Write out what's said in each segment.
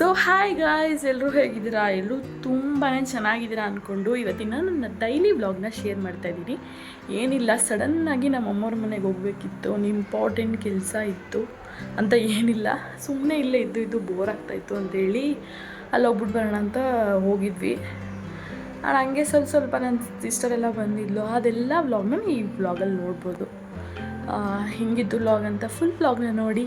So hi guys, ಎಲ್ಲರೂ ಹೇಗಿದ್ದೀರಾ? ಎಲ್ಲರೂ ತುಂಬಾ ಚೆನ್ನಾಗಿದ್ದೀರಾ ಅಂದ್ಕೊಂಡು ಇವತ್ತಿನ ನನ್ನ ಡೈಲಿ ವ್ಲಾಗ್ನ ಶೇರ್ ಮಾಡ್ತಾಯಿದ್ದೀನಿ. ಏನಿಲ್ಲ, ಸಡನ್ನಾಗಿ ನಮ್ಮ ಅಮ್ಮವ್ರ ಮನೆಗೆ ಹೋಗಬೇಕಿತ್ತು, ಒಂದು ಇಂಪಾರ್ಟೆಂಟ್ ಕೆಲಸ ಇತ್ತು ಅಂತ. ಏನಿಲ್ಲ, ಸುಮ್ಮನೆ ಇಲ್ಲೇ ಇದ್ದು ಬೋರ್ ಆಗ್ತಾಯಿತ್ತು ಅಂತೇಳಿ ಅಲ್ಲಿ ಹೋಗ್ಬಿಟ್ಟು ಬರೋಣ ಅಂತ ಹೋಗಿದ್ವಿ. ಹಂಗೆ ಸ್ವಲ್ಪ ನನ್ನ ಸಿಸ್ಟರೆಲ್ಲ ಬಂದಿದ್ಲು. ಅದೆಲ್ಲ ವ್ಲಾಗ್ನ ಈ ವ್ಲಾಗಲ್ಲಿ ನೋಡ್ಬೋದು. ಹಿಂಗಿದ್ದು ವ್ಲಾಗ್ ಅಂತ ಫುಲ್ ವ್ಲಾಗ್ನ ನೋಡಿ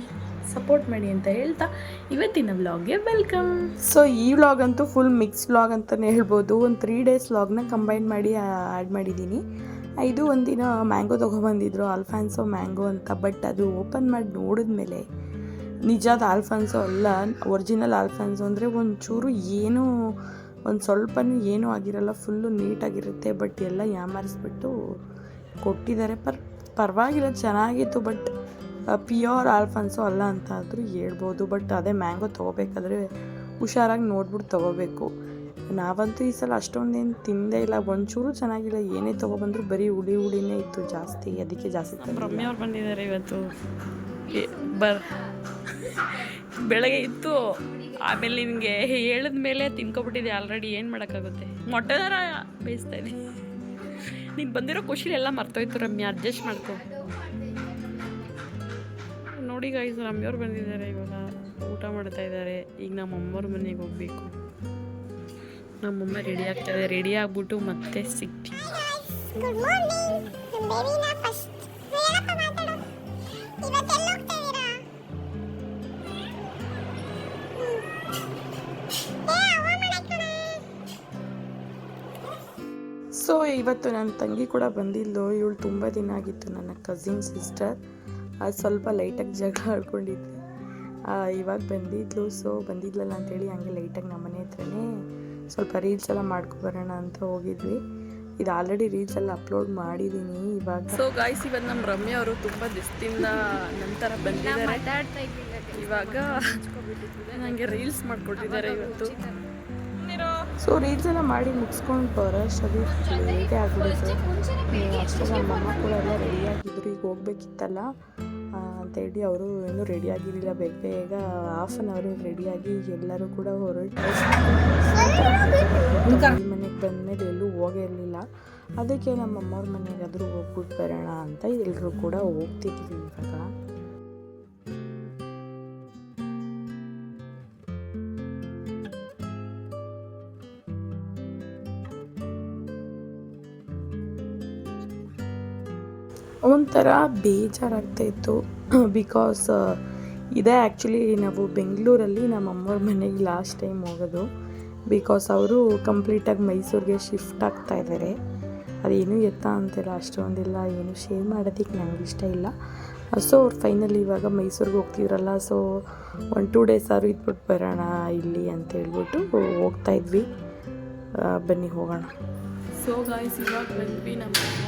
ಸಪೋರ್ಟ್ ಮಾಡಿ ಅಂತ ಹೇಳ್ತಾ ಇವತ್ತಿನ ವ್ಲಾಗ್ಗೆ ವೆಲ್ಕಮ್. ಸೊ ಈ ವ್ಲಾಗ್ ಅಂತೂ ಫುಲ್ ಮಿಕ್ಸ್ ವ್ಲಾಗ್ ಅಂತಲೇ ಹೇಳ್ಬೋದು. ಒಂದು 3 days ವ್ಲಾಗ್ನ ಕಂಬೈನ್ ಮಾಡಿ ಆ್ಯಡ್ ಮಾಡಿದ್ದೀನಿ. ಇದು ಒಂದಿನ ಮ್ಯಾಂಗೋ ತೊಗೊಬಂದಿದ್ರು, ಆಲ್ಫಾನ್ಸೋ ಮ್ಯಾಂಗೋ ಅಂತ. ಬಟ್ ಅದು ಓಪನ್ ಮಾಡಿ ನೋಡಿದ್ಮೇಲೆ ನಿಜಾದ ಆಲ್ಫಾನ್ಸೋ ಅಲ್ಲ, ಒರಿಜಿನಲ್ ಆಲ್ಫಾನ್ಸೋ. ಅಂದರೆ ಒಂಚೂರು ಏನೂ ಒಂದು ಸ್ವಲ್ಪನೂ ಏನೂ ಆಗಿರಲ್ಲ, ಫುಲ್ಲು ನೀಟಾಗಿರುತ್ತೆ. ಬಟ್ ಎಲ್ಲ ಯಾಮಾರಿಸ್ಬಿಟ್ಟು ಕೊಟ್ಟಿದ್ದಾರೆ. ಪರವಾಗಿಲ್ಲ, ಚೆನ್ನಾಗಿತ್ತು. ಬಟ್ ಪ್ಯೂರ್ ಆಲ್ಫಾನ್ಸೋ ಅಲ್ಲ ಅಂತ ಆದರೂ ಹೇಳ್ಬೋದು. ಬಟ್ ಅದೇ ಮ್ಯಾಂಗೋ ತೊಗೋಬೇಕಾದ್ರೆ ಹುಷಾರಾಗಿ ನೋಡ್ಬಿಟ್ಟು ತೊಗೋಬೇಕು. ನಾವಂತೂ ಈ ಸಲ ಅಷ್ಟೊಂದೇನು ತಿಂದೇ ಇಲ್ಲ, ಒಂಚೂರು ಚೆನ್ನಾಗಿಲ್ಲ. ಏನೇ ತೊಗೊಬಂದ್ರು ಬರೀ ಹುಳಿನೇ ಇತ್ತು ಜಾಸ್ತಿ, ಅದಕ್ಕೆ ಜಾಸ್ತಿ. ರಮ್ಯ ಅವ್ರು ಬಂದಿದ್ದಾರೆ ಇವತ್ತು. ಬೆಳಗ್ಗೆ ಇತ್ತು, ಆಮೇಲೆ ನಿನಗೆ ಹೇಳಿದ ಮೇಲೆ ತಿನ್ಕೊಬಿಟ್ಟಿದೆ ಆಲ್ರೆಡಿ. ಏನು ಮಾಡೋಕ್ಕಾಗುತ್ತೆ, ಮೊಟ್ಟೆ ಥರ ಬೇಯಿಸ್ತಾ ಇದ್ದೀನಿ. ನೀನು ಬಂದಿರೋ ಖುಷಿಲೆಲ್ಲ ಮರ್ತೋಯ್ತು ರಮ್ಯ, ಅಡ್ಜಸ್ಟ್ ಮಾಡ್ಕೊ. ನೋಡಿ ಗಾಯ್ಸ್, ರಮ್ಯವ್ರು ಬಂದಿದ್ದಾರೆ, ಇವಾಗ ಊಟ ಮಾಡ್ತಾ ಇದ್ದಾರೆ. ಈಗ ನಮ್ಮ ಅಮ್ಮವ್ರ ಮನೆಗೆ ಹೋಗಬೇಕು. ನಮ್ಮಮ್ಮ ರೆಡಿ ಆಗ್ತಾಯಿದೆ. ರೆಡಿ ಆಗ್ಬಿಟ್ಟು ಮತ್ತೆ ಸಿಗ್ತೀವಿ. ಸೊ ಇವತ್ತು ನನ್ನ ತಂಗಿ ಕೂಡ ಬಂದಿದ್ಲು. ಇವಳು ತುಂಬ ದಿನ ಆಗಿತ್ತು, ನನ್ನ ಕಸಿನ್ ಸಿಸ್ಟರ್. ಅದು ಸ್ವಲ್ಪ ಲೈಟಾಗಿ ಜಗಳ ಆಡ್ಕೊಂಡಿದ್ವಿ. ಇವಾಗ ಬಂದಿದ್ಲು. ಸೊ ಬಂದಿದ್ಲಲ್ಲ ಅಂಥೇಳಿ ಹಂಗೆ ಲೈಟಾಗಿ ನಮ್ಮ ಮನೆ ಹತ್ರನೇ ಸ್ವಲ್ಪ ರೀಲ್ಸ್ ಎಲ್ಲ ಮಾಡ್ಕೊಬರೋಣ ಅಂತ ಹೋಗಿದ್ವಿ. ಇದು ಆಲ್ರೆಡಿ ರೀಲ್ಸ್ ಎಲ್ಲ ಅಪ್ಲೋಡ್ ಮಾಡಿದ್ದೀನಿ ಇವಾಗ. ಸೊ ಗಾಯ್ಸ್, ಇವತ್ತು ನಮ್ಮ ರಮ್ಯ ಅವರು ತುಂಬ ದಿವಸದಿಂದ ನಂತರ ಬಂದಿದ್ದಾರೆ. ಇವಾಗ ನನಗೆ ರೀಲ್ಸ್ ಮಾಡಿಕೊಟ್ಟಿದ್ದಾರೆ ಇವತ್ತು. ಸೊ ರೀಲ್ಸ್ ಎಲ್ಲ ಮಾಡಿ ಮುಗಿಸ್ಕೊಂಡು ಬರೋಷ್ಟೊಂದು ಲೇಟೇ ಆಗಿಬಿಡುತ್ತೆ. ಅಷ್ಟೇ ನಮ್ಮಮ್ಮ ಕೂಡ ಎಲ್ಲ ರೆಡಿಯಾಗಿದ್ದರು. ಈಗ ಹೋಗ್ಬೇಕಿತ್ತಲ್ಲ ಅಂತೇಳಿ ಅವರು ಇನ್ನೂ ರೆಡಿಯಾಗಿರಲಿಲ್ಲ. ಬೇಗ 1/2 hour ರೆಡಿಯಾಗಿ ಎಲ್ಲರೂ ಕೂಡ ಹೊರಟು ಮನೆಗೆ ಬಂದಮೇಲೆ ಎಲ್ಲೂ ಹೋಗೇ ಇರಲಿಲ್ಲ. ಅದಕ್ಕೆ ನಮ್ಮಮ್ಮವ್ರ ಮನೆಗಾದರೂ ಹೋಗ್ಬಿಟ್ಟು ಬರೋಣ ಅಂತ ಎಲ್ಲರೂ ಕೂಡ ಹೋಗ್ತಿದ್ವಿ ಇವಾಗ. ಒಂಥರ ಬೇಜಾರಾಗ್ತಾಯಿತ್ತು. ಬಿಕಾಸ್ ಇದೇ ಆ್ಯಕ್ಚುಲಿ ನಾವು ಬೆಂಗಳೂರಲ್ಲಿ ನಮ್ಮ ಅಮ್ಮವ್ರ ಮನೆಗೆ ಲಾಸ್ಟ್ ಟೈಮ್ ಹೋಗೋದು. ಬಿಕಾಸ್ ಅವರು ಕಂಪ್ಲೀಟಾಗಿ ಮೈಸೂರಿಗೆ ಶಿಫ್ಟ್ ಆಗ್ತಾಯಿದ್ದಾರೆ. ಅದೇನೂ ಅಂತೆಲ್ಲ ಅಷ್ಟೊಂದಿಲ್ಲ, ಏನು ಶೇರ್ ಮಾಡೋದಕ್ಕೆ ನನಗೆ ಇಷ್ಟ ಇಲ್ಲ. ಸೊ ಅವ್ರು ಫೈನಲಿ ಇವಾಗ ಮೈಸೂರಿಗೆ ಹೋಗ್ತಿದ್ರಲ್ಲ, ಸೊ 1-2 days ಆದ್ರೂ ಇದ್ಬಿಟ್ಟು ಬರೋಣ ಇಲ್ಲಿ ಅಂತ ಹೇಳ್ಬಿಟ್ಟು ಹೋಗ್ತಾಯಿದ್ವಿ. ಬನ್ನಿ ಹೋಗೋಣ. ಸೊ ಗಾಯ್ಸ್, ಇವಾಗ ಬಂದ್ವಿ ನಮ್ಮ ಮನೆಗೆ.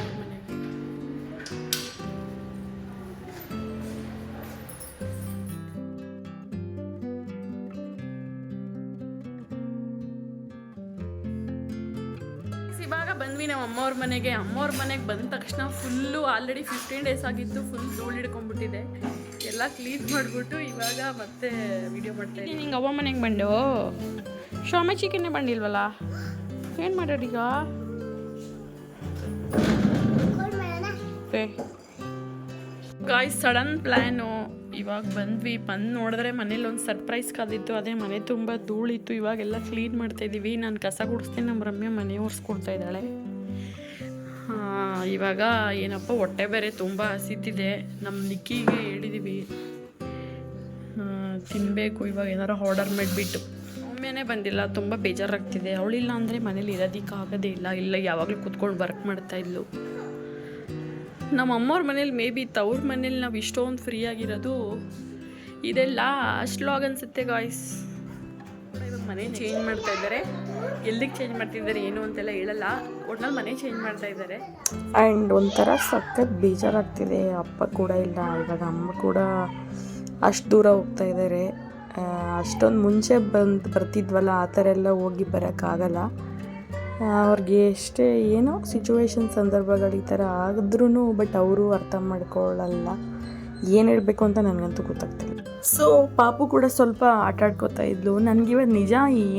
ಇವಾಗ ಬಂದ್ವಿ ನಮ್ಮ ಅಮ್ಮವ್ರ ಮನೆಗೆ. ಅಮ್ಮವ್ರ ಮನೆಗೆ ಬಂದ ತಕ್ಷಣ ಫುಲ್ಲು ಆಲ್ರೆಡಿ 15 days ಆಗಿತ್ತು, ಫುಲ್ ಧೂಳು ಹಿಡ್ಕೊಂಡ್ಬಿಟ್ಟಿದೆ. ಎಲ್ಲ ಕ್ಲೀನ್ ಮಾಡಿಬಿಟ್ಟು ಇವಾಗ ಮತ್ತೆ ವಿಡಿಯೋ ಮಾಡ್ತಾಯಿದ್ದೀನಿ. ನಿಂಗೆ ಅವ್ವ ಮನೆಗೆ ಬಂದು ಶಾಮೆ ಚಿಕನ್ನೇ ಬಂದಿಲ್ವಲ್ಲ, ಏನು ಮಾಡೋರೀಗ? Guys, sudden plan. ಇವಾಗ ಬಂದ್ವಿ. ಬಂದು ನೋಡಿದ್ರೆ ಮನೇಲಿ ಒಂದು ಸರ್ಪ್ರೈಸ್ ಕಾದಿತ್ತು. ಅದೇ ಮನೆ ತುಂಬ ಧೂಳಿತ್ತು. ಇವಾಗೆಲ್ಲ ಕ್ಲೀನ್ ಮಾಡ್ತಾಯಿದ್ದೀವಿ. ನಾನು ಕಸ ಗುಡಿಸ್ತೀನಿ, ನಮ್ಮ ರಮ್ಯ ಮನೆ ಒರೆಸ್ಕೊಡ್ತಾ ಇದ್ದಾಳೆ. ಇವಾಗ ಏನಪ್ಪ, ಹೊಟ್ಟೆ ಬೇರೆ ತುಂಬ ಹಸಿತಿದೆ. ನಮ್ಮ ನಿಕ್ಕಿಗೆ ಹೇಳಿದ್ದೀವಿ ತಿನ್ನಬೇಕು. ಇವಾಗ ಏನಾರು ಆರ್ಡರ್ ಮಾಡಿಬಿಟ್ಟು. ಒಮ್ಮೆನೇ ಬಂದಿಲ್ಲ, ತುಂಬ ಬೇಜಾರಾಗ್ತಿದೆ. ಅವಳಿಲ್ಲ ಅಂದರೆ ಮನೇಲಿ ಇರೋದಕ್ಕಾಗೋದೇ ಇಲ್ಲ ಯಾವಾಗಲೂ ಕೂತ್ಕೊಂಡು ವರ್ಕ್ ಮಾಡ್ತಾಯಿದ್ಲು. ನಮ್ಮ ಅಮ್ಮವ್ರ ಮನೇಲಿ ಮೇ ಬಿ ತವ್ರ ಮನೇಲಿ ನಾವು ಇಷ್ಟೊಂದು ಫ್ರೀ ಆಗಿರೋದು ಇದೇ ಲಾಸ್ಟ್ ವ್ಲಾಗ್ ಅನಿಸುತ್ತೆ ಗಾಯ್ಸ್. ಇವಾಗ ಮನೆ ಚೇಂಜ್ ಮಾಡ್ತಾ ಇದ್ದಾರೆ. ಎಲ್ಲಿಗೆ ಚೇಂಜ್ ಮಾಡ್ತಿದ್ದಾರೆ ಏನು ಅಂತೆಲ್ಲ ಹೇಳಲ್ಲ, ಒಟ್ನಲ್ಲಿ ಮನೆ ಚೇಂಜ್ ಮಾಡ್ತಾ ಇದ್ದಾರೆ. ಆ್ಯಂಡ್ ಒಂಥರ ಸಖತ್ ಬೇಜಾರಾಗ್ತಿದೆ. ಅಪ್ಪ ಕೂಡ ಇಲ್ಲ, ಇವಾಗ ಅಮ್ಮ ಕೂಡ ಅಷ್ಟು ದೂರ ಹೋಗ್ತಾ ಇದ್ದಾರೆ. ಅಷ್ಟೊಂದು ಮುಂಚೆ ಬರ್ತಿದ್ವಲ್ಲ, ಆ ಥರ ಎಲ್ಲ ಹೋಗಿ ಬರೋಕ್ಕಾಗಲ್ಲ. ಅವ್ರಿಗೆ ಎಷ್ಟೇ ಏನೋ ಸಿಚುವೇಶನ್ ಸಂದರ್ಭಗಳು ಈ ಥರ ಆಗಿದ್ರೂ ಬಟ್ ಅವರು ಅರ್ಥ ಮಾಡ್ಕೊಳ್ಳಲ್ಲ. ಏನು ಹೇಳಬೇಕು ಅಂತ ನನಗಂತೂ ಗೊತ್ತಾಗ್ತಿಲ್ಲ. ಸೊ ಪಾಪು ಕೂಡ ಸ್ವಲ್ಪ ಆಟ ಆಡ್ಕೋತಾ ಇದ್ಲು. ನನಗಿವಾಗ ನಿಜ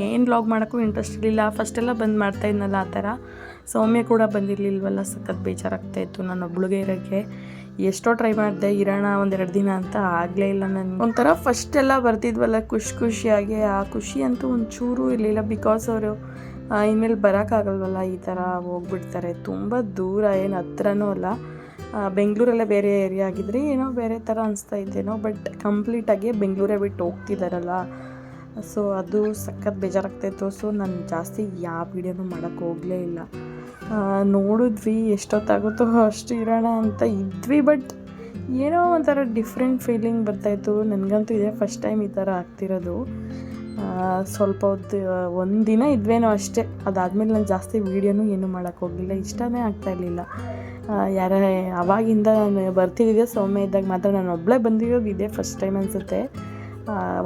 ಏನು ವ್ಲಾಗ್ ಮಾಡೋಕ್ಕೂ ಇಂಟ್ರೆಸ್ಟ್ ಇರಲಿಲ್ಲ. ಫಸ್ಟೆಲ್ಲ ಬಂದು ಮಾಡ್ತಾಯಿದ್ನಲ್ಲ ಆ ಥರ. ಸೌಮ್ಯ ಕೂಡ ಬಂದಿರಲಿಲ್ವಲ್ಲ, ಸಖತ್ ಬೇಜಾರಾಗ್ತಾಯಿತ್ತು ನಾನು ಒಬ್ಳಿಗೆ ಇರೋಕ್ಕೆ. ಎಷ್ಟೋ ಟ್ರೈ ಮಾಡಿದೆ ಇರೋಣ ಒಂದೆರಡು ದಿನ ಅಂತ, ಆಗಲೇ ಇಲ್ಲ. ನನಗೆ ಒಂಥರ ಫಸ್ಟೆಲ್ಲ ಬರ್ತಿದ್ವಲ್ಲ ಖುಷಿಯಾಗಿ, ಆ ಖುಷಿ ಅಂತೂ ಒಂಚೂರು ಇರಲಿಲ್ಲ. ಬಿಕಾಸ್ ಅವರು ಇನ್ಮೇಲೆ ಬರೋಕ್ಕಾಗಲ್ವಲ್ಲ, ಈ ಥರ ಹೋಗ್ಬಿಡ್ತಾರೆ. ತುಂಬ ದೂರ, ಏನು ಹತ್ರನೂ ಅಲ್ಲ. ಬೆಂಗಳೂರಲ್ಲೇ ಬೇರೆ ಏರಿಯಾ ಆಗಿದ್ರೆ ಏನೋ ಬೇರೆ ಥರ ಅನಿಸ್ತಾ ಇದ್ದೇನೋ. ಬಟ್ ಕಂಪ್ಲೀಟಾಗಿ ಬೆಂಗಳೂರೇ ಬಿಟ್ಟು ಹೋಗ್ತಿದ್ದಾರಲ್ಲ, ಸೊ ಅದು ಸಖತ್ ಬೇಜಾರಾಗ್ತಾಯಿತ್ತು. ಸೊ ನಾನು ಜಾಸ್ತಿ ಯಾವ ವೀಡಿಯೋನೂ ಮಾಡೋಕ್ಕೆ ಹೋಗಲೇ ಇಲ್ಲ. ನೋಡಿದ್ವಿ, ಎಷ್ಟೊತ್ತಾಗುತ್ತೋ ಅಷ್ಟು ಇರೋಣ ಅಂತ ಇದ್ವಿ. ಬಟ್ ಏನೋ ಒಂಥರ ಡಿಫ್ರೆಂಟ್ ಫೀಲಿಂಗ್ ಬರ್ತಾಯಿತ್ತು. ನನಗಂತೂ ಇದೇ ಫಸ್ಟ್ ಟೈಮ್ ಈ ಥರ ಆಗ್ತಿರೋದು. ಸ್ವಲ್ಪ ಹೊತ್ತು ಒಂದು ದಿನ ಇದ್ವೇನೋ ಅಷ್ಟೇ. ಅದಾದಮೇಲೆ ನಾನು ಜಾಸ್ತಿ ವೀಡಿಯೋನೂ ಏನೂ ಮಾಡೋಕ್ಕೆ ಹೋಗಲಿಲ್ಲ, ಇಷ್ಟನೇ ಆಗ್ತಾಯಿರಲಿಲ್ಲ. ಅವಾಗಿಂದ ನಾನು ಬರ್ತಿದ್ದೆ ಸೌಮ್ಯ ಇದ್ದಾಗ ಮಾತ್ರ. ನಾನು ಒಬ್ಬಳೇ ಬಂದಿರೋದು ಇದೇ ಫಸ್ಟ್ ಟೈಮ್ ಅನಿಸುತ್ತೆ.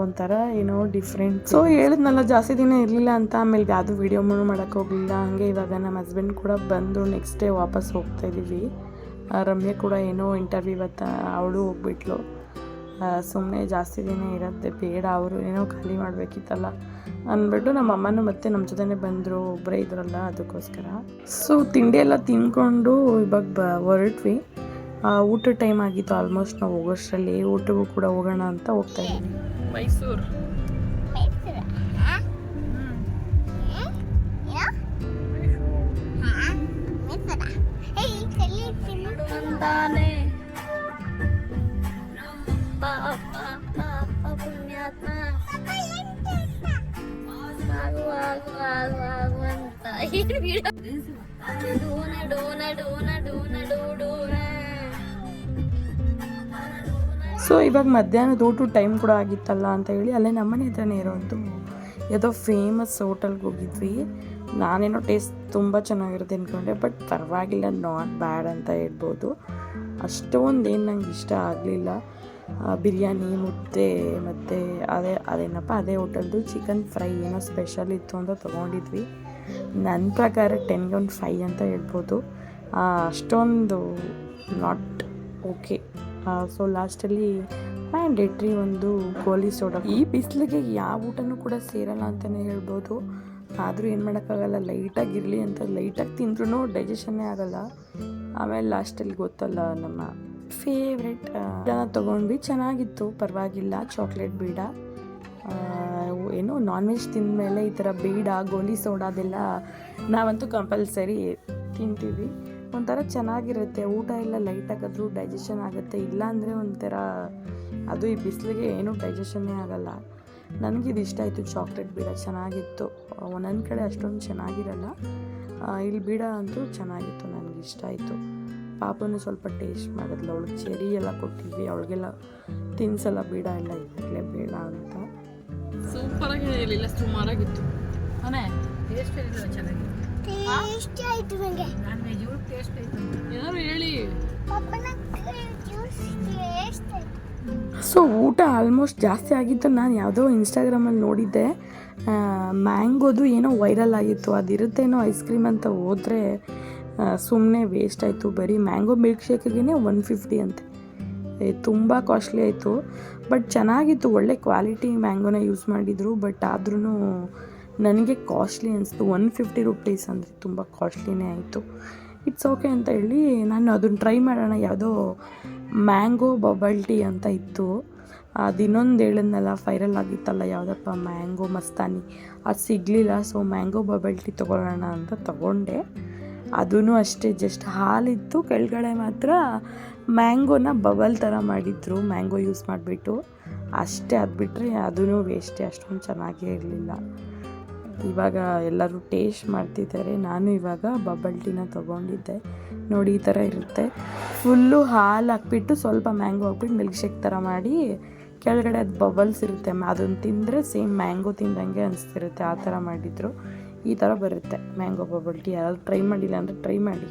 ಒಂಥರ ಏನೋ ಡಿಫ್ರೆಂಟ್. ಸೊ ಹೇಳಿದ್ನಲ್ಲ ಜಾಸ್ತಿ ದಿನ ಇರಲಿಲ್ಲ ಅಂತ, ಆಮೇಲೆ ಯಾವುದು ವೀಡಿಯೋ ಮಾಡೋಕ್ಕೆ ಹೋಗಲಿಲ್ಲ. ಹಾಗೆ ಇವಾಗ ನಮ್ಮ ಹಸ್ಬೆಂಡ್ ಕೂಡ ಬಂದು ನೆಕ್ಸ್ಟ್ ಡೇ ವಾಪಸ್ ಹೋಗ್ತಾಯಿದ್ದೀವಿ. ರಮ್ಯಾ ಕೂಡ ಏನೋ ಇಂಟರ್ವ್ಯೂ ಇವತ್ತು ಅವಳು ಹೋಗ್ಬಿಟ್ಲು. ಸುಮ್ಮನೆ ಜಾಸ್ತಿ ದಿನ ಇರೋದೇ ಬೇಡ, ಅವರು ಏನೋ ಖಾಲಿ ಮಾಡಬೇಕಿತ್ತಲ್ಲ ಅಂದ್ಬಿಟ್ಟು ನಮ್ಮ ಅಮ್ಮನೂ ಮತ್ತೆ ನಮ್ಮ ಜೊತೆನೇ ಬಂದರು, ಒಬ್ಬರೇ ಇದ್ರಲ್ಲ ಅದಕ್ಕೋಸ್ಕರ. ಸೊ ತಿಂಡಿ ಎಲ್ಲ ತಿಂದ್ಕೊಂಡು ಇವಾಗ ಹೊರಟ್ವಿ. ಊಟ ಟೈಮ್ ಆಗಿತ್ತು ಆಲ್ಮೋಸ್ಟ್. ನಾವು ಹೋಗೋಷ್ಟರಲ್ಲಿ ಊಟಕ್ಕೂ ಕೂಡ ಹೋಗೋಣ ಅಂತ ಹೋಗ್ತಾ ಇದ್ದೀವಿ. ಮೈಸೂರು ಸೊ ಇವಾಗ ಮಧ್ಯಾಹ್ನದ ಊಟ ಟೈಮ್ ಕೂಡ ಆಗಿತ್ತಲ್ಲ ಅಂತ ಹೇಳಿ ಅಲ್ಲೇ ನಮ್ಮನೆ ಹತ್ರನೇ ಇರೋದು ಯಾವುದೋ ಫೇಮಸ್ ಹೋಟೆಲ್ಗೆ ಹೋಗಿದ್ವಿ. ನಾನೇನೋ ಟೇಸ್ಟ್ ತುಂಬ ಚೆನ್ನಾಗಿರುತ್ತೆ ಅಂದ್ಕೊಂಡೆ, ಬಟ್ ಪರವಾಗಿಲ್ಲ, ನಾಟ್ ಬ್ಯಾಡ್ ಅಂತ ಹೇಳ್ಬೋದು. ಅಷ್ಟೊಂದೇನು ನಂಗೆ ಇಷ್ಟ ಆಗಲಿಲ್ಲ. ಬಿರಿಯಾನಿ, ಮುದ್ದೆ ಮತ್ತು ಅದೇ ಹೋಟೆಲ್ದು ಚಿಕನ್ ಫ್ರೈ ಏನೋ ಸ್ಪೆಷಲ್ ಇತ್ತು ಅಂತ ತೊಗೊಂಡಿದ್ವಿ. ನನ್ನ ಪ್ರಕಾರ 10ಗೆ ಒಂದು 5 ಅಂತ ಹೇಳ್ಬೋದು. ಅಷ್ಟೊಂದು ನಾಟ್ ಓಕೆ. ಸೊ ಲಾಸ್ಟಲ್ಲಿ ಮ್ಯಾಂಡೇಟ್ರಿ ಒಂದು ಗೋಲಿ ಸೋಡಾ. ಈ ಬಿಸಿಲಿಗೆ ಯಾವ ಊಟನೂ ಕೂಡ ಸೇರಲ್ಲ ಅಂತಲೇ ಹೇಳ್ಬೋದು. ಆದರೂ ಏನು ಮಾಡೋಕ್ಕಾಗಲ್ಲ, ಲೈಟಾಗಿರಲಿ ಅಂತ ಲೈಟಾಗಿ ತಿಂದ್ರೂ ಡೈಜೆಷನ್ನೇ ಆಗೋಲ್ಲ. ಆಮೇಲೆ ಲಾಸ್ಟಲ್ಲಿ ಗೊತ್ತಲ್ಲ, ನಮ್ಮ ಫೇವ್ರೆಟ್ ತೊಗೊಂಡ್ವಿ. ಚೆನ್ನಾಗಿತ್ತು, ಪರವಾಗಿಲ್ಲ. ಚಾಕ್ಲೇಟ್ ಬೀಡ, ಏನೋ ನಾನ್ ವೆಜ್ ತಿಂದಮೇಲೆ ಈ ಥರ ಬೀಡ, ಗೋಲಿ ಸೋಡಾ ಅದೆಲ್ಲ ನಾವಂತೂ ಕಂಪಲ್ಸರಿ ತಿಂತೀವಿ. ಒಂಥರ ಚೆನ್ನಾಗಿರುತ್ತೆ. ಊಟ ಎಲ್ಲ ಲೈಟಾಗಾದರೂ ಡೈಜೆಷನ್ ಆಗುತ್ತೆ. ಇಲ್ಲಾಂದರೆ ಒಂಥರ ಅದು ಈ ಬಿಸಿಲಿಗೆ ಏನೂ ಡೈಜೆಷನ್ನೇ ಆಗೋಲ್ಲ. ನನಗಿದು ಇಷ್ಟ ಆಯಿತು. ಚಾಕ್ಲೇಟ್ ಬೀಡ ಚೆನ್ನಾಗಿತ್ತು. ಒಂದೊಂದು ಕಡೆ ಅಷ್ಟೊಂದು ಚೆನ್ನಾಗಿರಲ್ಲ, ಇಲ್ಲಿ ಬೀಡ ಅಂತೂ ಚೆನ್ನಾಗಿತ್ತು, ನನಗೆ ಇಷ್ಟ ಆಯಿತು. ಪಾಪನೂ ಸ್ವಲ್ಪ ಟೇಸ್ಟ್ ಮಾಡಿದ್ಲು. ಅವಳಿಗೆ ಚೆರಿ ಎಲ್ಲ ಕೊಟ್ಟಿದ್ವಿ, ಅವಳಿಗೆಲ್ಲ ತಿನ್ಸಲ್ಲ ಬೀಡ ಎಲ್ಲ ಇರಲೇ ಬೇಡ ಅಂತ. ಸೂಪರಾಗಿ ಹೇಳಿಲ್ಲ, ಸುಮಾರಾಗಿತ್ತು. ಸೊ ಊಟ ಆಲ್ಮೋಸ್ಟ್ ಜಾಸ್ತಿ ಆಗಿತ್ತು. ನಾನು ಯಾವುದೋ ಇನ್ಸ್ಟಾಗ್ರಾಮಲ್ಲಿ ನೋಡಿದ್ದೆ, ಮ್ಯಾಂಗೋದು ಏನೋ ವೈರಲ್ ಆಗಿತ್ತು. ಅದಿರುತ್ತೇನೋ ಐಸ್ ಕ್ರೀಮ್ ಅಂತ ಹೋದರೆ ಸುಮ್ಮನೆ ವೇಸ್ಟ್ ಆಯಿತು. ಬರೀ ಮ್ಯಾಂಗೋ ಮಿಲ್ಕ್ ಶೇಕಿಗೆ 150 ಅಂತೆ. ತುಂಬ ಕಾಸ್ಟ್ಲಿ ಆಯಿತು. ಬಟ್ ಚೆನ್ನಾಗಿತ್ತು, ಒಳ್ಳೆ ಕ್ವಾಲಿಟಿ ಮ್ಯಾಂಗೋನ ಯೂಸ್ ಮಾಡಿದರು. ಬಟ್ ಆದ್ರೂ ನನಗೆ ಕಾಸ್ಟ್ಲಿ ಅನಿಸ್ತು. 150 ರೂಪೀಸ್ ಅಂದರೆ ತುಂಬ ಕಾಸ್ಟ್ಲಿನೇ ಆಯಿತು. ಇಟ್ಸ್ ಓಕೆ ಅಂತ ಹೇಳಿ ನಾನು ಅದನ್ನು ಟ್ರೈ ಮಾಡೋಣ. ಯಾವುದೋ ಮ್ಯಾಂಗೋ ಬಬಲ್ ಟೀ ಅಂತ ಇತ್ತು. ಅದು ಇನ್ನೊಂದು ಹೇಳಿದ್ನಲ್ಲ ವೈರಲ್ ಆಗಿತ್ತಲ್ಲ, ಯಾವುದಪ್ಪ ಮ್ಯಾಂಗೋ ಮಸ್ತಾನಿ, ಅದು ಸಿಗಲಿಲ್ಲ. ಸೊ ಮ್ಯಾಂಗೋ ಬಬಲ್ ಟೀ ತೊಗೊಳ್ಳೋಣ ಅಂತ ತೊಗೊಂಡೆ. ಅದೂ ಅಷ್ಟೇ, ಜಸ್ಟ್ ಹಾಲಿತ್ತು, ಕೆಳಗಡೆ ಮಾತ್ರ ಮ್ಯಾಂಗೋನ ಬಬಲ್ ಥರ ಮಾಡಿದ್ರು, ಮ್ಯಾಂಗೋ ಯೂಸ್ ಮಾಡಿಬಿಟ್ಟು ಅಷ್ಟೇ. ಅದು ಬಿಟ್ಟರೆ ಅದೂ ವೇಸ್ಟೇ, ಅಷ್ಟೊಂದು ಚೆನ್ನಾಗೇ ಇರಲಿಲ್ಲ. ಇವಾಗ ಎಲ್ಲರೂ ಟೇಸ್ಟ್ ಮಾಡ್ತಿದ್ದಾರೆ. ನಾನು ಇವಾಗ ಬಬಲ್ ಟೀನ ತೊಗೊಂಡಿದ್ದೆ. ನೋಡಿ ಈ ಥರ ಇರುತ್ತೆ. ಫುಲ್ಲು ಹಾಲು ಹಾಕ್ಬಿಟ್ಟು ಸ್ವಲ್ಪ ಮ್ಯಾಂಗೋ ಹಾಕ್ಬಿಟ್ಟು ಮಿಲ್ಕ್ ಶೇಕ್ ಥರ ಮಾಡಿ ಕೆಳಗಡೆ ಅದು ಬಬಲ್ಸ್ ಇರುತ್ತೆ. ಅದನ್ನು ತಿಂದರೆ ಸೇಮ್ ಮ್ಯಾಂಗೋ ತಿಂದಂಗೆ ಅನಿಸ್ತಿರುತ್ತೆ. ಆ ಥರ ಮಾಡಿದರು. ಈ ಥರ ಬರುತ್ತೆ ಮ್ಯಾಂಗೋ ಬಬಲ್ ಟೀ. ಯಾರಾದ್ರು ಟ್ರೈ ಮಾಡಿಲ್ಲ ಅಂದರೆ ಟ್ರೈ ಮಾಡಿ.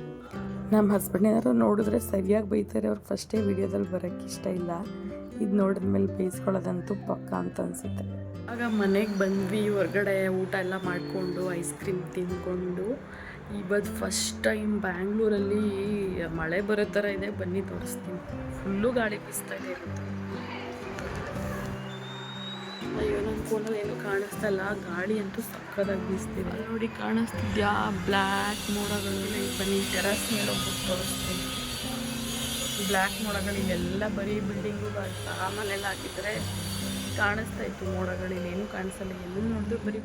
ನಮ್ಮ ಹಸ್ಬೆಂಡ್ ಏನಾದ್ರು ನೋಡಿದ್ರೆ ಸರಿಯಾಗಿ ಬೈತಾರೆ. ಅವ್ರಿಗೆ ಫಸ್ಟೇ ವೀಡಿಯೋದಲ್ಲಿ ಬರೋಕ್ಕೆ ಇಷ್ಟ ಇಲ್ಲ. ಇದು ನೋಡಿದ್ಮೇಲೆ ಬೇಯಿಸ್ಕೊಳ್ಳೋದಂತೂ ಪಕ್ಕ ಅಂತ ಅನಿಸುತ್ತೆ. ಆಗ ಮನೆಗೆ ಬಂದ್ವಿ. ಹೊರಗಡೆ ಊಟ ಎಲ್ಲ ಮಾಡಿಕೊಂಡು ಐಸ್ ಕ್ರೀಮ್ ತಿಂದ್ಕೊಂಡು ಇವತ್ತು ಫಸ್ಟ್ ಟೈಮ್ ಬ್ಯಾಂಗ್ಳೂರಲ್ಲಿ ಮಳೆ ಬರೋ ಥರ ಇದೆ. ಬನ್ನಿ ತೋರಿಸ್ತೀನಿ. ಫುಲ್ಲು ಗಾಳಿ ಬೀಸ್ತಾ ಇದೆ. ಅಯ್ಯೋ ನನ್ನ ಫೋನಲ್ಲಿ ಏನೂ ಕಾಣಿಸ್ತಾ ಇಲ್ಲ, ಗಾಳಿ ಅಂತೂ ಸಕ್ಕದಾಗಿ ಬೀಸ್ತಿದೆ. ನೋಡಿ ಕಾಣಿಸ್ತಿದ್ಯಾ ಬ್ಲ್ಯಾಕ್ ಮೋಡಗಳು? ಬನ್ನಿ ಟೆರಸ್ ಮೇಲೆ ಹೋಗ್ಬಿಟ್ಟು ತೋರಿಸ್ತೀನಿ. ಬ್ಲ್ಯಾಕ್ ಮೋಡಗಳು ಇಲ್ಲೆಲ್ಲ ಬರೀ ಬಿಲ್ಡಿಂಗು ಆ ಮನೆಲ್ಲ ಹಾಕಿದ್ರೆ ಕಾಣಿಸ್ತಾ ಇತ್ತು ಮೋಡಗಳು. ಇಲ್ಲೇನು ಕಾಣಿಸಲ್ಲ, ಎಲ್ಲೂ ನೋಡಿದ್ರು ಬರೀ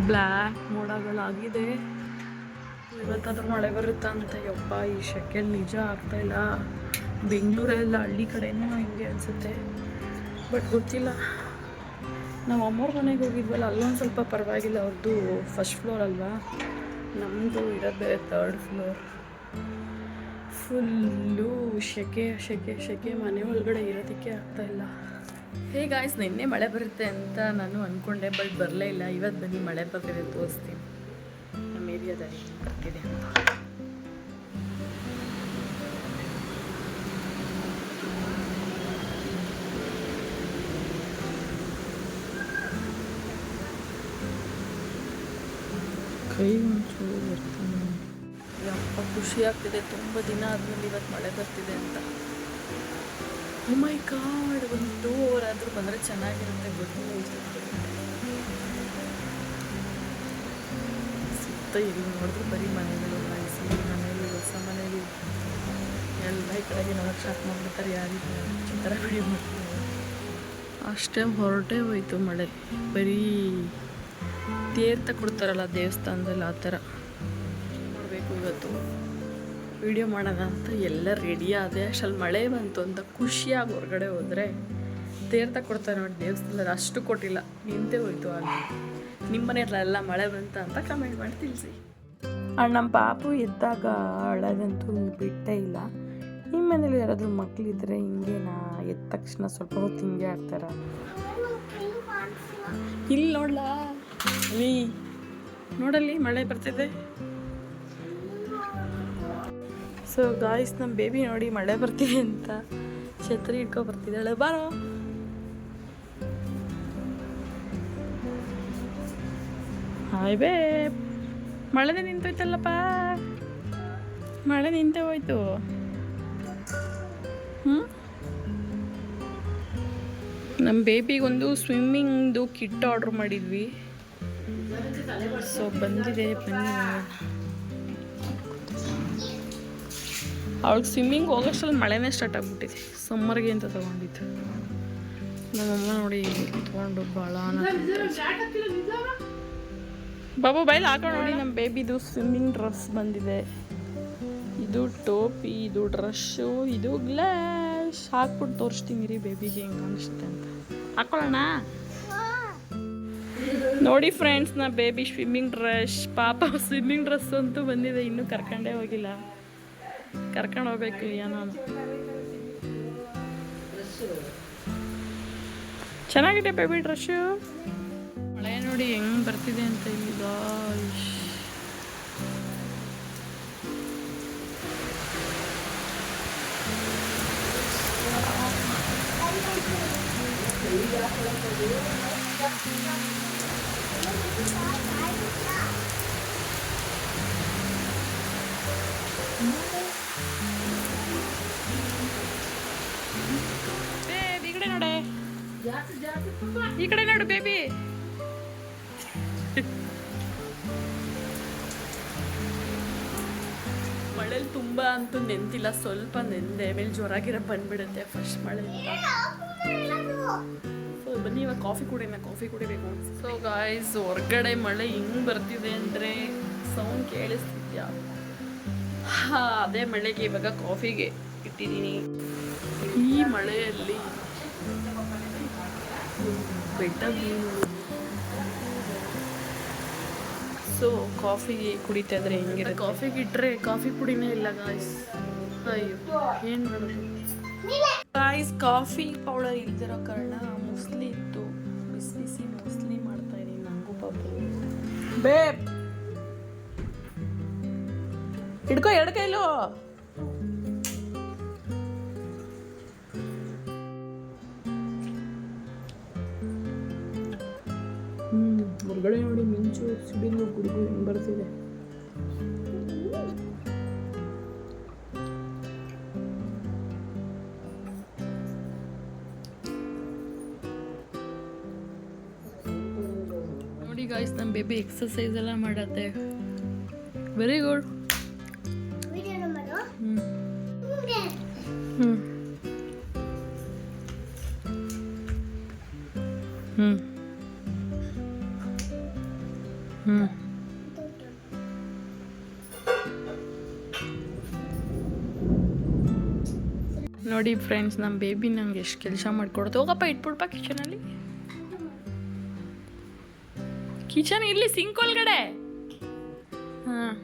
ಬ್ಲ್ಯಾಕ್ ಮೋಡಗಳಾಗಿದೆ. ಇವತ್ತಾದ್ರೂ ಮಳೆ ಬರುತ್ತಾ ಅಂತ. ಯಪ್ಪ ಈ ಶೆಕೆಯಲ್ಲಿ ನಿಜ ಆಗ್ತಾಯಿಲ್ಲ. ಬೆಂಗಳೂರೆಲ್ಲ ಹಳ್ಳಿ ಕಡೆನೂ ಹಿಂಗೆ ಅನಿಸುತ್ತೆ, ಬಟ್ ಗೊತ್ತಿಲ್ಲ. ನಾವು ಅಮ್ಮವ್ರ ಮನೆಗೆ ಹೋಗಿದ್ವಲ್ಲ, ಅಲ್ಲೊಂದು ಸ್ವಲ್ಪ ಪರವಾಗಿಲ್ಲ. ಅವ್ರದ್ದು ಫಸ್ಟ್ ಫ್ಲೋರ್ ಅಲ್ವಾ, ನಮ್ಮದು ಇರೋದು ಬೇರೆ 3rd ಫ್ಲೋರ್. ಫುಲ್ಲು ಶೆಕೆ ಶೆಕೆ ಶೆಕೆ, ಮನೆ ಒಳಗಡೆ ಇರೋದಕ್ಕೆ ಆಗ್ತಾಯಿಲ್ಲ. ಗಾಯ್ಸ್, ನಿನ್ನೆ ಮಳೆ ಬರುತ್ತೆ ಅಂತ ನಾನು ಅಂದ್ಕೊಂಡೆ, ಬಟ್ ಬರಲೇ ಇಲ್ಲ. ಇವತ್ತು ಬನ್ನಿ ಮಳೆ ಬರ್ತಿದೆ ತೋರಿಸ್ತೀನಿ ನಮ್ಮ ಏರಿಯಾದಲ್ಲಿ ಬರ್ತಿದೆ ಅಂತ. ಕೈ ಒಂಚೂರು ಬರ್ತಾನೆ. ಯಪ್ಪ ಖುಷಿ ಆಗ್ತಿದೆ, ತುಂಬ ದಿನ ಆದಮೇಲೆ ಇವತ್ತು ಮಳೆ ಬರ್ತಿದೆ ಅಂತ. ಓ ಮೈ ಗಾಡ್, ಒಂದು 2 hour ಆದರೂ ಬಂದರೆ ಚೆನ್ನಾಗಿರುತ್ತೆ. ಸುತ್ತ ಇಲ್ಲಿ ನೋಡಿದ್ರೆ ಬರೀ ಮನೆಗಳು, ಮೈಸೂರು ಮನೆಯಲ್ಲಿ, ಹೊಸ ಮನೆಯಲ್ಲಿ ಎಲ್ಲ ಈ ಕಡೆಗೆ ನೋಡೋಕೆ ಸ್ಟಾರ್ಟ್ ಮಾಡಿಬಿಡ್ತಾರೆ. ಯಾರಿಗೂ ಚಿತ್ರ ವಿಡಿಯೋ ಮಾಡ್ತಾರೆ. ಅಷ್ಟೇ ಹೊರಟೇ ಹೋಯ್ತು ಮಳೆ. ಬರೀ ತೀರ್ಥ ಕೊಡ್ತಾರಲ್ಲ ದೇವಸ್ಥಾನದಲ್ಲಿ, ಆ ಥರ ಮಾಡಬೇಕು. ಇವತ್ತು ವಿಡಿಯೋ ಮಾಡೋಣ ಅಂತ ಎಲ್ಲ ರೆಡಿ ಆದೆ. ಅಷ್ಟಲ್ಲಿ ಮಳೆ ಬಂತು ಅಂತ ಖುಷಿಯಾಗಿ ಹೊರಗಡೆ ಹೋದರೆ ತೀರ್ಥ ಕೊಡ್ತಾರೆ ನೋಡಿ ದೇವಸ್ಥಾನದಲ್ಲಿ, ಅಷ್ಟು ಕೊಟ್ಟಿಲ್ಲ, ನಿಂತೇ ಹೋಯ್ತು. ಅಲ್ಲಿ ನಿಮ್ಮ ಮನೆಯಲ್ಲೆಲ್ಲ ಮಳೆ ಬಂತ ಅಂತ ಕಮೆಂಟ್ ಮಾಡಿ ತಿಳಿಸಿ. ನಮ್ಮ ಪಾಪು ಎದ್ದಾಗ ಅಳಗಂತೂ ಬಿಟ್ಟೇ ಇಲ್ಲ. ನಿಮ್ಮ ಮನೇಲಿ ಯಾರಾದರೂ ಮಕ್ಕಳಿದ್ರೆ ಹಿಂಗೇನಾ, ಎದ್ದ ತಕ್ಷಣ ಸ್ವಲ್ಪ ಹೊತ್ತು ಹಿಂಗೆ ಆಡ್ತಾರ? ಇಲ್ಲಿ ನೋಡ್ಲಾ ನೋಡಲ್ಲಿ ಮಳೆ ಬರ್ತಿದೆ. ಸೊ ಗಾಯ್ಸ್, ನಮ್ಮ ಬೇಬಿ ನೋಡಿ ಮಳೆ ಬರ್ತಿದೆ ಅಂತ ಛತ್ರಿ ಇಟ್ಕೊ ಬರ್ತಿದ್ದಾಳೆ. ಬಾರೋ, ಹಾಯ್ ಬೇಬ್. ಮಳೆನೇ ನಿಂತೋಯ್ತಲ್ಲಪ್ಪ, ಮಳೆ ನಿಂತೇ ಹೋಯ್ತು. ನಮ್ಮ ಬೇಬಿಗೊಂದು ಸ್ವಿಮ್ಮಿಂಗ್ದು ಕಿಟ್ ಆರ್ಡ್ರ್ ಮಾಡಿದ್ವಿ. ಸೊ ಬಂದಿದೆ, ಬನ್ನಿ. ಅವಳಿಗೆ ಸ್ವಿಮ್ಮಿಂಗ್ ಹೋಗೋಷ್ಟರಲ್ಲಿ ಮಳೆನೇ ಸ್ಟಾರ್ಟ್ ಆಗಿಬಿಟ್ಟಿದೆ. ಸಮ್ಮರ್ಗೆ ಅಂತ ತೊಗೊಂಡಿದ್ದು. ನಮ್ಮಮ್ಮ ನೋಡಿ ತೊಗೊಂಡು ಭಾಳ ಬಾಬು ಬೈಲ್ ಹಾಕೊಂಡು ನೋಡಿ. ನಮ್ಮ ಬೇಬಿದು ಸ್ವಿಮ್ಮಿಂಗ್ ಡ್ರೆಸ್ ಬಂದಿದೆ. ಇದು ಟೋಪಿ, ಇದು ಡ್ರೆಸ್ಸು, ಇದು ಗ್ಲಾಸ್. ಹಾಕ್ಬಿಟ್ಟು ತೋರಿಸ್ತೀನಿ ರೀ ಬೇಬಿಗೆ ಹೆಂಗೆ ಅನಿಸುತ್ತೆ ಅಂತ. ಹಾಕೊಳ್ಳೋಣ ನೋಡಿ ಫ್ರೆಂಡ್ಸ್, ನಾ ಬೇಬಿ ಸ್ವಿಮ್ಮಿಂಗ್ ಡ್ರೆಸ್. ಪಾಪ ಸ್ವಿಮ್ಮಿಂಗ್ ಡ್ರೆಸ್ ಅಂತೂ ಬಂದಿದೆ, ಇನ್ನೂ ಕರ್ಕೊಂಡೇ ಹೋಗಿಲ್ಲ. ಕರ್ಕೊಂಡು ಹೋಗ್ಬೇಕು ನಾನು. ಚೆನ್ನಾಗಿದೆ ಬೇಬಿ ಡ್ರೆಸ್ಸು. ಮಳೆ ನೋಡಿ ಹೆಂಗೆ ಬರ್ತಿದೆ ಅಂತ ಇಲ್ಲಿ. ಬೇಬಿ ಈ ಕಡೆ ನೋಡೆ, ಈ ಕಡೆ ನೋಡು ಬೇಬಿ. ಮಳೇಲಿ ತುಂಬ ಅಂತೂ ನೆಂತಿಲ್ಲ, ಸ್ವಲ್ಪ ನೆಂದೆ. ಆಮೇಲೆ ಜ್ವರಾಗಿರೋ ಬಂದ್ಬಿಡುತ್ತೆ ಫಸ್ಟ್ ಮಳೆಯಿಂದ. ಸೊ ಬನ್ನಿ ಇವಾಗ ಕಾಫಿ ಕುಡಿಬೇಕು. ಸೊ ಗಾಯ್ಸ್, ಹೊರಗಡೆ ಮಳೆ ಹಿಂಗೆ ಬರ್ತಿದೆ ಅಂದರೆ ಸೌಂಡ್ ಕೇಳಿಸ್ತಿದ್ಯಾ? ಅದೇ ಮಳೆಗೆ ಇವಾಗ ಕಾಫಿಗೆ ಇಟ್ಟಿದ್ದೀನಿ. ಈ ಮಳೆಯಲ್ಲಿ ಬೆಟ್ಟ ಸೊ ಕಾಫಿ ಕುಡಿತಾ ಇದ್ರೆ ಹೆಂಗಿರುತ್ತೆ? ಕಾಫಿಗೆ ಇಟ್ಟರೆ ಕಾಫಿ ಪುಡಿನೇ ಇಲ್ಲ ಗಾಯ್ಸ್. ಅಯ್ಯೋ ಏನು ಮಾಡೋದು ಗಾಯ್ಸ್. ಕಾಫಿ ಪೌಡರ್ ಇಲ್ದಿರೋ ಕಾರಣ ಮುಸ್ಲಿ ಇತ್ತು, ಬಿಸಿ ಮುಸ್ಲಿ ಮಾಡ್ತಾ ಇದ್ದೀನಿ ನನಗೂ ಪಾಪು. ಬೇಬ್ ಹಿಡ್ಕೊ 2 ಕೈಲೂ. ಹೊರಗಡೆ ನೋಡಿ ಮಿಂಚು ಸಿಡಿಲು ಗುಡುಗು ಹೆಂಗೆ ಬರ್ತಿದೆ. ನೋಡಿ ಗಾಯ್ಸ್, ನಮ್ಮ ಬೇಬಿ ಎಕ್ಸಸೈಸ್ ಎಲ್ಲ ಮಾಡತ್ತೆ. Very good. ನೋಡಿ ಫ್ರೆಂಡ್ಸ್, ನಮ್ಮ ಬೇಬಿ ನಂಗೆ ಎಷ್ಟು ಕೆಲಸ ಮಾಡ್ಕೊಡುತ್ತೆ. ಹೋಗಪ್ಪ ಇಟ್ಬಿಡ್ಪ ಕಿಚನಲ್ಲಿ. ಕಿಚನ್ ಇಲ್ಲಿ ಸಿಂಕ್ ಒಳಗಡೆ. ಹಾಂ,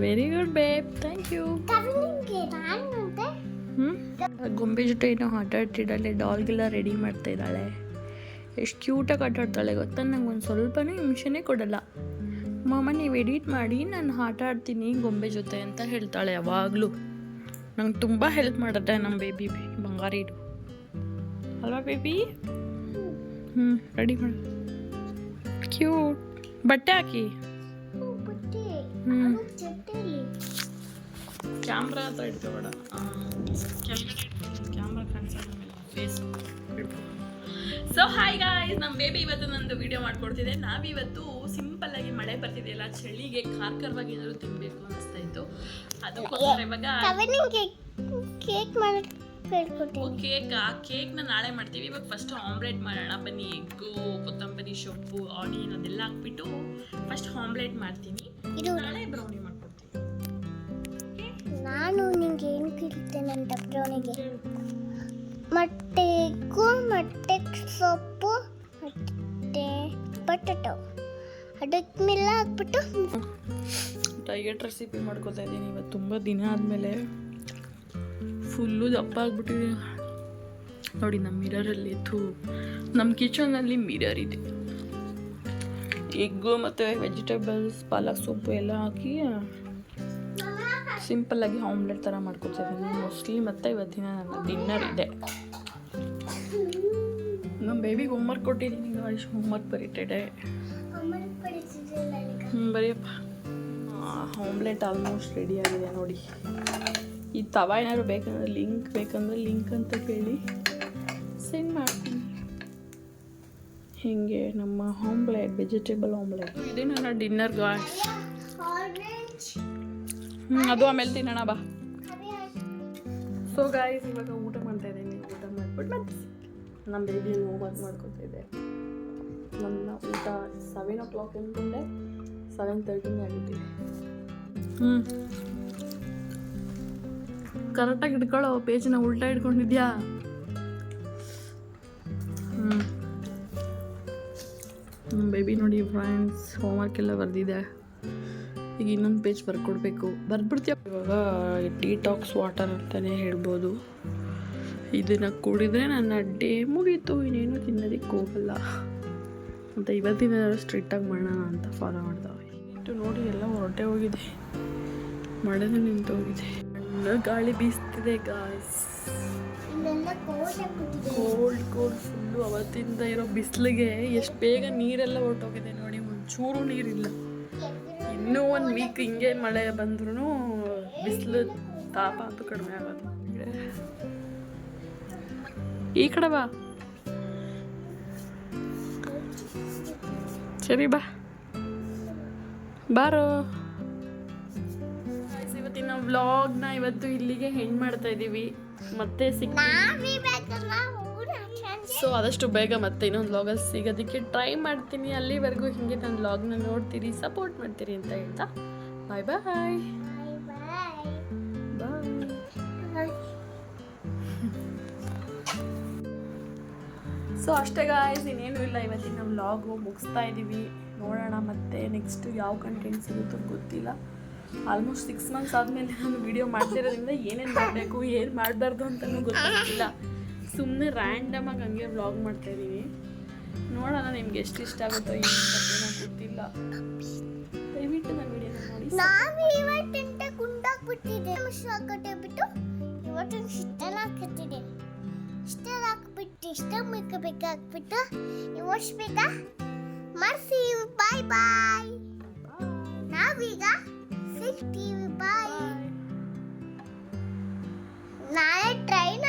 very good babe, thank you. ಗೊಂಬೆ ಜೊತೆ ಏನೋ ಆಟ ಆಡ್ತಿದ್ದಾಳೆ, ಡಾಲ್ಗೆಲ್ಲ ರೆಡಿ ಮಾಡ್ತಾ ಇದ್ದಾಳೆ. ಎಷ್ಟು ಕ್ಯೂಟಾಗಿ ಆಟ ಆಡ್ತಾಳೆ ಗೊತ್ತಾ. ನಂಗೆ ಒಂದು ಸ್ವಲ್ಪನೂ ಹಿಂಸೆನೇ ಕೊಡಲ್ಲ. ಮಾಮ ನೀವು ಎಡಿಟ್ ಮಾಡಿ, ನಾನು ಆಟ ಆಡ್ತೀನಿ ಗೊಂಬೆ ಜೊತೆ ಅಂತ ಹೇಳ್ತಾಳೆ ಯಾವಾಗಲೂ. ನಂಗೆ ತುಂಬ ಹೆಲ್ಪ್ ಮಾಡುತ್ತೆ ನಮ್ಮ ಬೇಬಿ. ಬಂಗಾರಿ ಇದು ಅಲ್ವಾ ಬೇಬಿ? ರೆಡಿ ಮಾಡಿ. ಕ್ಯೂಟ್. ಬಟ್ಟೆ ಹಾಕಿ. ಕ್ಯಾಮ್ರಾ ಹತ್ರ ಇಟ್ಕೋಬೇಡ, ಕೆಳಗಡೆ ಕ್ಯಾಮ್ರಾ ಕಾಣಿಸೋಣ ಫೇಸ್. ಸೊ ಹಾಯ್ ಗಾಯ್ಸ್, ನಮ್ಮ ಬೇಬಿ ಇವತ್ತು ನಂದು ವಿಡಿಯೋ ಮಾಡ್ಕೊಡ್ತಿದ್ದೆ. ನಾವಿವತ್ತು ಸಿಂಪಲ್ಲಾಗಿ ಮಳೆ ಬರ್ತಿದೆಯಲ್ಲ, ಚಳಿಗೆ ಖಾರವಾಗಿ ಏನಾದ್ರು ತಿನ್ನಬೇಕು ಅನಿಸ್ತಾ ಇತ್ತು. ಅದಕ್ಕೋಸ್ಕರ ಇವಾಗ ಕೇಕ್ನ ನಾಳೆ ಮಾಡ್ತೀವಿ. ಇವಾಗ ಫಸ್ಟ್ ಆಮ್ಲೆಟ್ ಮಾಡೋಣ ಬನ್ನಿ. ಎಗ್ಗು, ಕೊತ್ತಂಬರಿ ಸೊಪ್ಪು, ಆನಿಯನ್ ಅದೆಲ್ಲ ಹಾಕ್ಬಿಟ್ಟು ಫಸ್ಟ್ ಆಮ್ಲೆಟ್ ಮಾಡ್ತೀನಿ. ನಾಳೆ ಬ್ರೌನಿ ಮಾಡ್ಕೊಡ್ತೀನಿ. ನಾನು ನಿಂಗೆ ಏನು ಕೇಳ್ತೇನೆ ಅಂತ ಬ್ರೌನಿಗೆ ಮತ್ತೆ ಎಗ್ಗು, ಮತ್ತೆ ಸೊಪ್ಪು, ಮತ್ತೆ ಪೊಟೆಟೊ, ಅದಕ್ಕೆ ಮೇಲೆ ಹಾಕ್ಬಿಟ್ಟು ಡಯಟ್ ರೆಸಿಪಿ ಮಾಡ್ಕೊತಾ ಇದ್ದೀನಿ. ಇವತ್ತು ತುಂಬ ದಿನ ಆದಮೇಲೆ ಫುಲ್ಲು ದಪ್ಪ ಆಗಿಬಿಟ್ಟಿದ್ದೀನಿ ನೋಡಿ. ನಮ್ಮ ಮಿರರಲ್ಲಿ ನಮ್ಮ ಕಿಚನಲ್ಲಿ ಮಿರರ್ ಇದೆ. ಎಗ್ಗು ಮತ್ತು ವೆಜಿಟೇಬಲ್ಸ್, ಪಾಲಕ್ ಸೊಪ್ಪು ಎಲ್ಲ ಹಾಕಿ ಸಿಂಪಲ್ಲಾಗಿ ಆಮ್ಲೆಟ್ ಥರ ಮಾಡ್ಕೊತಾ ಇದ್ದೀನಿ ಮೋಸ್ಟ್ಲಿ. ಮತ್ತು ಇವತ್ತಿನ ನನ್ನ ಡಿನ್ನರ್ ಇದೆ. ನಮ್ಮ ಬೇಬಿಗೆ ಹೋಮ್ವರ್ಕ್ ಕೊಟ್ಟಿದ್ದೀನಿ. ಗಾಯ್ಸ್, ಹೋಮ್ವರ್ಕ್ ಬರೀತಿದೆ. ಬರೀಯಪ್ಪ. ಆಮ್ಲೆಟ್ ಆಲ್ಮೋಸ್ಟ್ ರೆಡಿ ಆಗಿದೆ ನೋಡಿ. ಈ ತವ ಏನಾದ್ರು ಬೇಕಂದ್ರೆ ಲಿಂಕ್ ಅಂತ ಕೇಳಿ ಸೆಂಡ್ ಮಾಡ್ತೀನಿ. ಹೀಗೆ ನಮ್ಮ ಆಮ್ಲೆಟ್, ವೆಜಿಟೇಬಲ್ ಆಮ್ಲೆಟ್. ಇದು ನನ್ನ ಡಿನ್ನರ್ ಗಾಯ್ಸ್. ಅದು ಆಮೇಲೆ ತಿನ್ನೋಣ ಬಾ. ಸೊ ಗಾಯ್ಸ್, ಇವಾಗ ಊಟ ಮಾಡ್ತಾ ಇದ್ದೀನಿ. ಊಟ ಮಾಡಿಬಿಟ್ಟು ಮತ್ತೆ ನಮ್ಮ ಬೇಬಿಯಲ್ಲಿ ಹೋಮ್ವರ್ಕ್ ಮಾಡ್ಕೊತಾ ಇದೆ. ನನ್ನ ಊಟ 7 o'clock ಅಂದ್ಕೊಂಡೆ, 7:30 ಆಗಿದೆ. ಕರೆಕ್ಟಾಗಿ ಹಿಡ್ಕೊಳ್ಳೋ, ಪೇಜನ್ನ ಉಲ್ಟಾ ಹಿಡ್ಕೊಂಡಿದ್ಯಾ? ಬೇಬಿ ನೋಡಿ ಫ್ರೆಂಡ್ಸ್, ಹೋಮ್ವರ್ಕ್ ಎಲ್ಲ ಬರೆದಿದೆ. ಈಗ ಇನ್ನೊಂದು ಪೇಜ್ ಬರ್ಕೊಡ್ಬೇಕು. ಬರ್ಬಿಡ್ತೀಯ. ಇವಾಗ ಡಿಟಾಕ್ಸ್ ವಾಟರ್ ಅಂತಲೇ ಹೇಳ್ಬೋದು. ಇದನ್ನು ಕುಡಿದ್ರೆ ನನ್ನ ಡೇ ಮುಗೀತು, ಇನ್ನೇನು ತಿನ್ನೋದಕ್ಕೆ ಹೋಗಲ್ಲ ಅಂತ ಇವತ್ತಿನ ಸ್ಟ್ರಿಕ್ಟಾಗಿ ಮಾಡೋಣ ಅಂತ ಫಾಲೋ ಮಾಡ್ದವೆ. ಇಟ್ಟು ನೋಡಿ ಎಲ್ಲ ಹೊರಟೆ ಹೋಗಿದೆ, ಮಳೆನೂ ನಿಂತು ಹೋಗಿದೆ. ಗಾಳಿ ಬೀಸ್ತಿದೆ ಗಾಯ್ಸ್. Cold full. ಅವತ್ತಿಂದ ಇರೋ ಬಿಸಿಲಿಗೆ ಎಷ್ಟು ಬೇಗ ನೀರೆಲ್ಲ ಹೊರಟೋಗಿದೆ ನೋಡಿ. ಒಂಚೂರು ನೀರಿಲ್ಲ. ಇನ್ನೂ 1 ವೀಕ್ ಹಿಂಗೆ ಮಳೆ ಬಂದ್ರೂ ಬಿಸಿಲು ತಾಪ ಅಂತೂ ಕಡಿಮೆ ಆಗೋದು. ಈ ಕಡೆ ಬಾ. ಸರಿ ಬಾ, ಬಾರೋ. ಇವತ್ತಿನ ವ್ಲಾಗ್ನ ಇವತ್ತು ಇಲ್ಲಿಗೆ ಹೆಂಡ್ ಮಾಡ್ತಾ ಇದ್ದೀವಿ. ಮತ್ತೆ ಸೊ ಆದಷ್ಟು ಬೇಗ ಮತ್ತೆ ಇನ್ನೊಂದು ವ್ಲಾಗಲ್ಲಿ ಸಿಗೋದಕ್ಕೆ ಟ್ರೈ ಮಾಡ್ತೀನಿ. ಅಲ್ಲಿವರೆಗೂ ಹಿಂಗೆ ನನ್ನ ವ್ಲಾಗ್ನ ನೋಡ್ತೀರಿ, ಸಪೋರ್ಟ್ ಮಾಡ್ತೀರಿ ಅಂತ ಹೇಳ್ತಾ ಬಾಯ್ ಬಾಯ್. ಸೊ ಅಷ್ಟೇ ಗಾಯ್ಸ್, ಇನ್ನೇನು ಇಲ್ಲ. ಇವತ್ತಿನ ವ್ಲಾಗು ಮುಗಿಸ್ತಾ ಇದ್ದೀವಿ. ನೋಡೋಣ ಮತ್ತೆ ನೆಕ್ಸ್ಟ್ ಯಾವ ಕಂಟೆಂಟ್ ಸಿಗುತ್ತೋ ಗೊತ್ತಿಲ್ಲ. ಆಲ್ಮೋಸ್ಟ್ 6 months ಆದಮೇಲೆ ನಾನು ವಿಡಿಯೋ ಮಾಡ್ತಿರೋದ್ರಿಂದ ಏನೇನು ಮಾಡಬೇಕು ಏನು ಮಾಡಬಾರ್ದು ಅಂತಲೂ ಗೊತ್ತಾಗ್ತಿಲ್ಲ. ಸುಮ್ಮನೆ ರ್ಯಾಂಡಮಾಗಿ ಹಂಗೆ ವ್ಲಾಗ್ ಮಾಡ್ತಾಯಿದ್ದೀನಿ. ನೋಡೋಣ ನಿಮ್ಗೆ ಎಷ್ಟು ಇಷ್ಟ ಆಗುತ್ತೋ ಏನು ಗೊತ್ತಿಲ್ಲ. ದಯವಿಟ್ಟು ನನ್ನ ವಿಡಿಯೋನ ನೋಡಿ. ನಾವು ಇವತ್ತಿಂದ ಗುಂಡಾಕ್ಬಿಟ್ಟಿದೆ. ಬಿಟ್ಟು ಇವತ್ತಿನ ಇಷ್ಟೆಲ್ಲ ಹಾಕ್ತಿದ್ದೆ. ಇಷ್ಟೆಲ್ಲ ಹಾಕ್ಬಿಟ್ಟು ಇಷ್ಟ ಬೇಕಾಗ್ಬಿಟ್ಟು ಇವಷ್ಟು ಮರ್ಸಿ. ಬಾಯ್ ಬಾಯ್. ನಾವೀಗ ಸಿಗ್ತೀವಿ. ಬಾಯ್. ನಾಳೆ ಟ್ರೈನ್